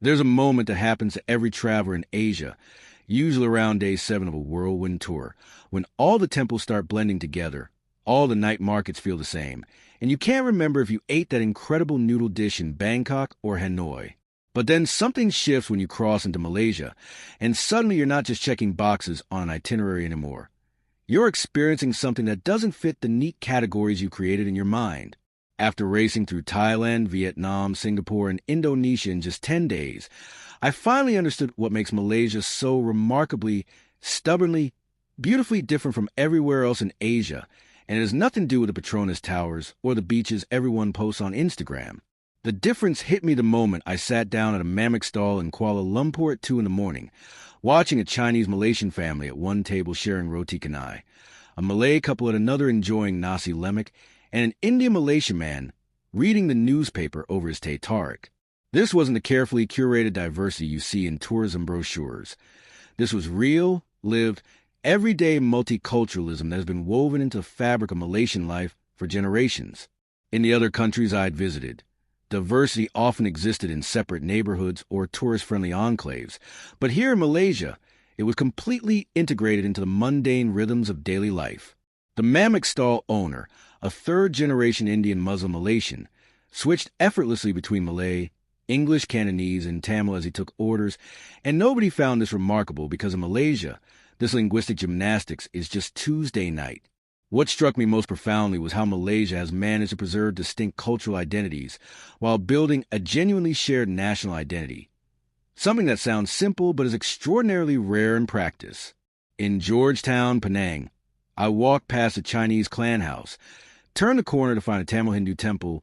There's a moment that happens to every traveler in Asia, usually around day 7 of a whirlwind tour, when all the temples start blending together, all the night markets feel the same, and you can't remember if you ate that incredible noodle dish in Bangkok or Hanoi. But then something shifts when you cross into Malaysia, and suddenly you're not just checking boxes on an itinerary anymore. You're experiencing something that doesn't fit the neat categories you created in your mind. After racing through Thailand, Vietnam, Singapore, and Indonesia in just 10 days, I finally understood what makes Malaysia so remarkably, stubbornly, beautifully different from everywhere else in Asia, and it has nothing to do with the Petronas Towers or the beaches everyone posts on Instagram. The difference hit me the moment I sat down at a mamak stall in Kuala Lumpur at 2 in the morning, watching a Chinese-Malaysian family at one table sharing roti canai, a Malay couple at another enjoying nasi lemak, and an Indian-Malaysian man reading the newspaper over his teh tarik. This wasn't the carefully curated diversity you see in tourism brochures. This was real, lived, everyday multiculturalism that has been woven into the fabric of Malaysian life for generations. In the other countries I'd visited, diversity often existed in separate neighborhoods or tourist-friendly enclaves, but here in Malaysia, it was completely integrated into the mundane rhythms of daily life. The mamak stall owner, a third-generation Indian Muslim Malaysian, switched effortlessly between Malay, English, Cantonese, and Tamil as he took orders, and nobody found this remarkable because in Malaysia, this linguistic gymnastics is just Tuesday night. What struck me most profoundly was how Malaysia has managed to preserve distinct cultural identities while building a genuinely shared national identity. Something that sounds simple but is extraordinarily rare in practice. In Georgetown, Penang, I walked past a Chinese clan house, turned the corner to find a Tamil Hindu temple,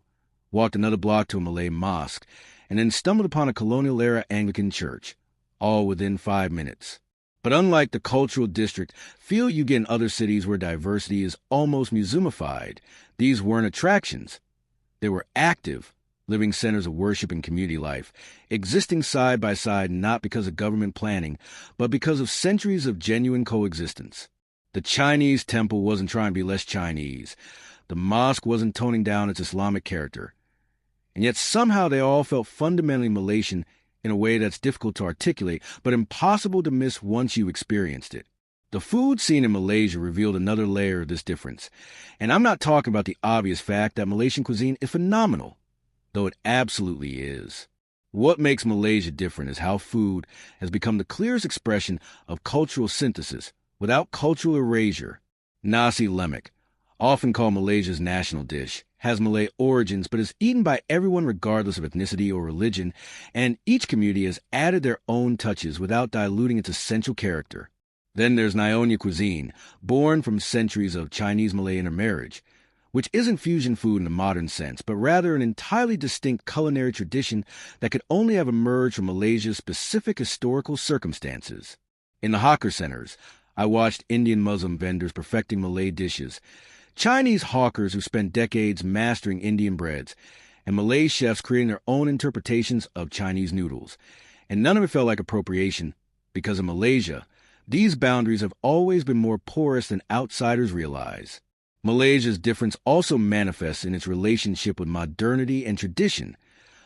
walked another block to a Malay mosque, and then stumbled upon a colonial-era Anglican church, all within 5 minutes. But unlike the cultural district feel you get in other cities where diversity is almost museumified, these weren't attractions. They were active, living centers of worship and community life, existing side by side not because of government planning, but because of centuries of genuine coexistence. The Chinese temple wasn't trying to be less Chinese. The mosque wasn't toning down its Islamic character. And yet somehow they all felt fundamentally Malaysian in a way that's difficult to articulate, but impossible to miss once you experienced it. The food scene in Malaysia revealed another layer of this difference. And I'm not talking about the obvious fact that Malaysian cuisine is phenomenal, though it absolutely is. What makes Malaysia different is how food has become the clearest expression of cultural synthesis without cultural erasure. Nasi lemak, often called Malaysia's national dish, has Malay origins but is eaten by everyone regardless of ethnicity or religion, and each community has added their own touches without diluting its essential character. Then there's Nyonya cuisine, born from centuries of Chinese-Malay intermarriage, which isn't fusion food in the modern sense, but rather an entirely distinct culinary tradition that could only have emerged from Malaysia's specific historical circumstances. In the hawker centers, I watched Indian Muslim vendors perfecting Malay dishes, Chinese hawkers who spent decades mastering Indian breads, and Malay chefs creating their own interpretations of Chinese noodles. And none of it felt like appropriation, because in Malaysia, these boundaries have always been more porous than outsiders realize. Malaysia's difference also manifests in its relationship with modernity and tradition,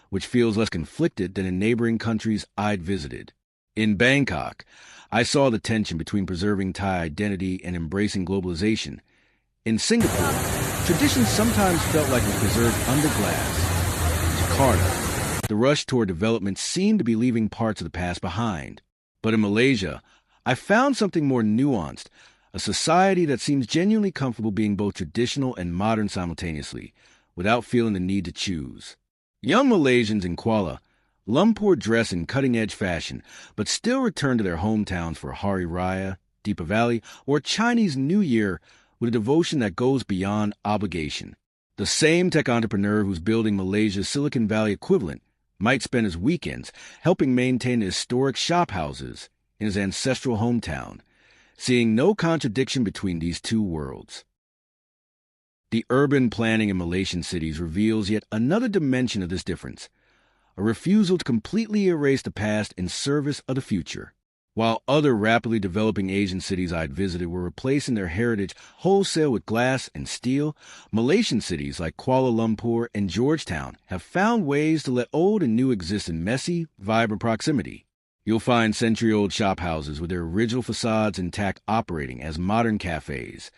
which feels less conflicted than in neighboring countries I'd visited. In Bangkok, I saw the tension between preserving Thai identity and embracing globalization. In Singapore, tradition sometimes felt like it was preserved under glass. Jakarta, the rush toward development seemed to be leaving parts of the past behind. But in Malaysia, I found something more nuanced, a society that seems genuinely comfortable being both traditional and modern simultaneously, without feeling the need to choose. Young Malaysians in Kuala Lumpur dress in cutting-edge fashion, but still return to their hometowns for Hari Raya, Deepavali, or Chinese New Year with a devotion that goes beyond obligation. The same tech entrepreneur who's building Malaysia's Silicon Valley equivalent might spend his weekends helping maintain the historic shophouses in his ancestral hometown, seeing no contradiction between these two worlds. The urban planning in Malaysian cities reveals yet another dimension of this difference, a refusal to completely erase the past in service of the future. while other rapidly developing Asian cities I'd visited were replacing their heritage wholesale with glass and steel, Malaysian cities like Kuala Lumpur and Georgetown have found ways to let old and new exist in messy, vibrant proximity. You'll find century-old shophouses with their original facades intact operating as modern cafes,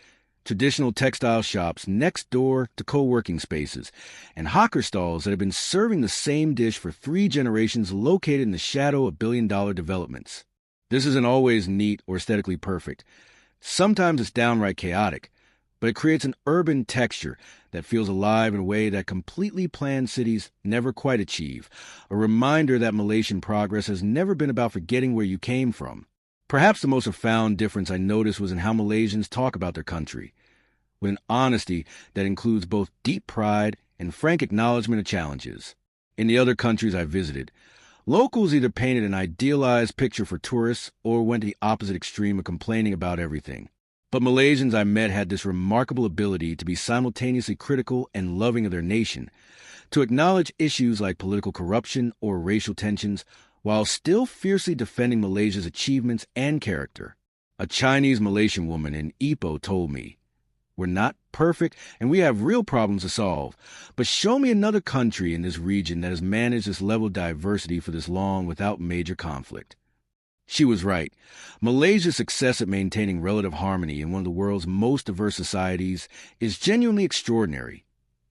traditional textile shops next door to co-working spaces, and hawker stalls that have been serving the same dish for 3 generations located in the shadow of billion-dollar developments. This isn't always neat or aesthetically perfect. Sometimes it's downright chaotic, but it creates an urban texture that feels alive in a way that completely planned cities never quite achieve, a reminder that Malaysian progress has never been about forgetting where you came from. Perhaps the most profound difference I noticed was in how Malaysians talk about their country, with an honesty that includes both deep pride and frank acknowledgement of challenges. In the other countries I visited, locals either painted an idealized picture for tourists or went to the opposite extreme of complaining about everything. But Malaysians I met had this remarkable ability to be simultaneously critical and loving of their nation, to acknowledge issues like political corruption or racial tensions, while still fiercely defending Malaysia's achievements and character. A Chinese Malaysian woman in Ipoh told me, "We're not perfect and we have real problems to solve, but show me another country in this region that has managed this level of diversity for this long without major conflict." She was right. Malaysia's success at maintaining relative harmony in one of the world's most diverse societies is genuinely extraordinary,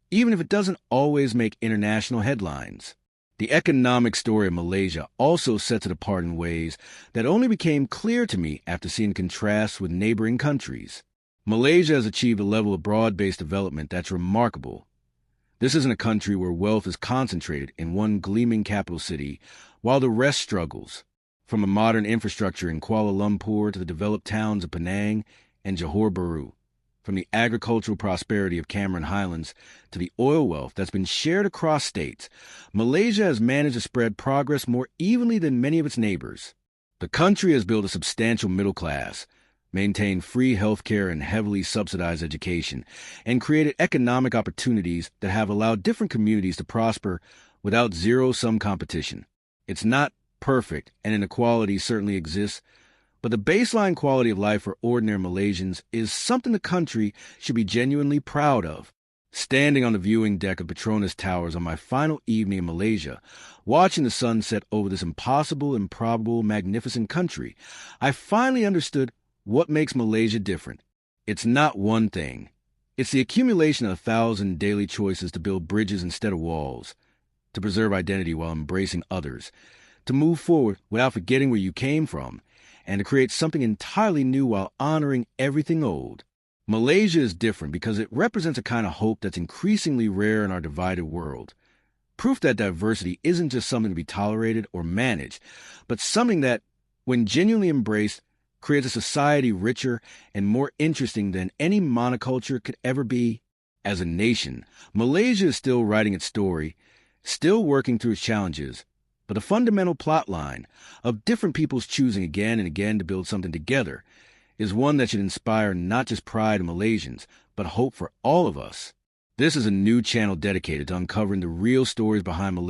even if it doesn't always make international headlines. The economic story of Malaysia also sets it apart in ways that only became clear to me after seeing contrasts with neighboring countries. Malaysia has achieved a level of broad-based development that's remarkable. This isn't a country where wealth is concentrated in one gleaming capital city while the rest struggles. From a modern infrastructure in Kuala Lumpur to the developed towns of Penang and Johor Bahru, from the agricultural prosperity of Cameron Highlands to the oil wealth that's been shared across states, Malaysia has managed to spread progress more evenly than many of its neighbors. The country has built a substantial middle class, maintained free health care and heavily subsidized education, and created economic opportunities that have allowed different communities to prosper without zero-sum competition. It's not perfect, and inequality certainly exists, but the baseline quality of life for ordinary Malaysians is something the country should be genuinely proud of. Standing on the viewing deck of Petronas Towers on my final evening in Malaysia, watching the sun set over this impossible, improbable, magnificent country, I finally understood what makes Malaysia different. It's not one thing. It's the accumulation of 1,000 daily choices to build bridges instead of walls, to preserve identity while embracing others, to move forward without forgetting where you came from, and to create something entirely new while honoring everything old. Malaysia is different because it represents a kind of hope that's increasingly rare in our divided world. Proof that diversity isn't just something to be tolerated or managed, but something that, when genuinely embraced, creates a society richer and more interesting than any monoculture could ever be. As a nation, Malaysia is still writing its story, still working through its challenges, but the fundamental plot line of different peoples choosing again and again to build something together is one that should inspire not just pride in Malaysians, but hope for all of us. This is a new channel dedicated to uncovering the real stories behind Malaysia.